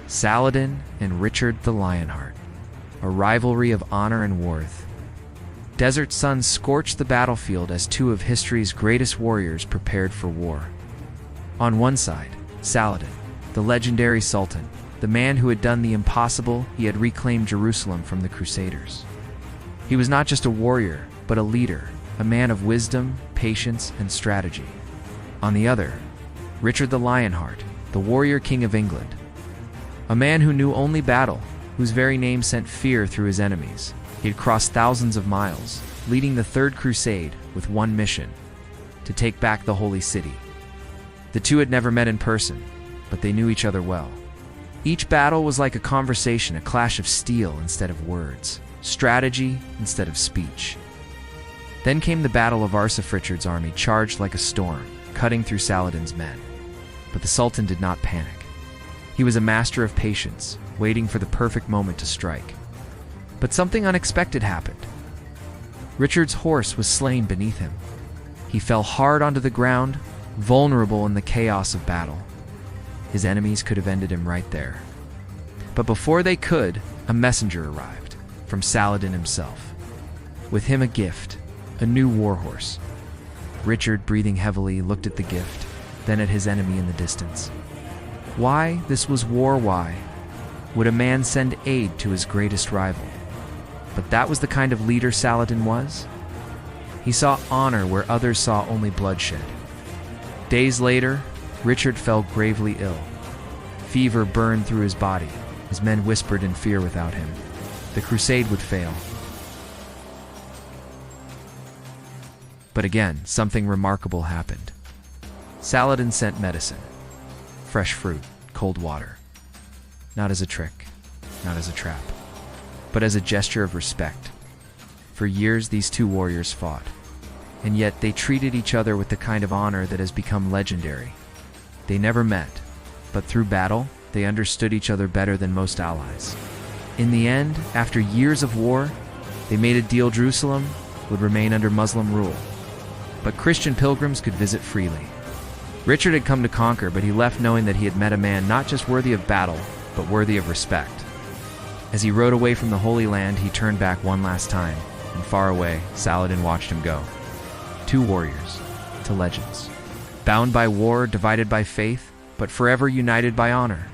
Saladin and Richard the Lionheart, a rivalry of honor and worth. Desert suns scorched the battlefield as two of history's greatest warriors prepared for war. On one side, Saladin, the legendary Sultan, the man who had done the impossible. He had reclaimed Jerusalem from the Crusaders. He was not just a warrior, but a leader, a man of wisdom, patience, and strategy. On the other, Richard the Lionheart, the warrior king of England, a man who knew only battle, whose very name sent fear through his enemies. He had crossed thousands of miles, leading the Third Crusade with one mission: to take back the Holy City. The two had never met in person, but they knew each other well. Each battle was like a conversation, a clash of steel instead of words, strategy instead of speech. Then came the Battle of Arsuf. Richard's army charged like a storm, cutting through Saladin's men. But the Sultan did not panic. He was a master of patience, waiting for the perfect moment to strike. But something unexpected happened. Richard's horse was slain beneath him. He fell hard onto the ground, vulnerable in the chaos of battle. His enemies could have ended him right there. But before they could, a messenger arrived, from Saladin himself. With him a gift, a new warhorse. Richard, breathing heavily, looked at the gift, then at his enemy in the distance. Why? This was war. Why would a man send aid to his greatest rival? But that was the kind of leader Saladin was. He saw honor where others saw only bloodshed. Days later, Richard fell gravely ill. Fever burned through his body. His men whispered in fear without him. The crusade would fail. But again, something remarkable happened. Saladin sent medicine. Fresh fruit, cold water. Not as a trick, not as a trap, but as a gesture of respect. For years, these two warriors fought, and yet they treated each other with the kind of honor that has become legendary. They never met, but through battle, they understood each other better than most allies. In the end, after years of war, they made a deal: Jerusalem would remain under Muslim rule, but Christian pilgrims could visit freely. Richard had come to conquer, but he left knowing that he had met a man not just worthy of battle, but worthy of respect. As he rode away from the Holy Land, he turned back one last time, and far away, Saladin watched him go. Two warriors, to legends. Bound by war, divided by faith, but forever united by honor.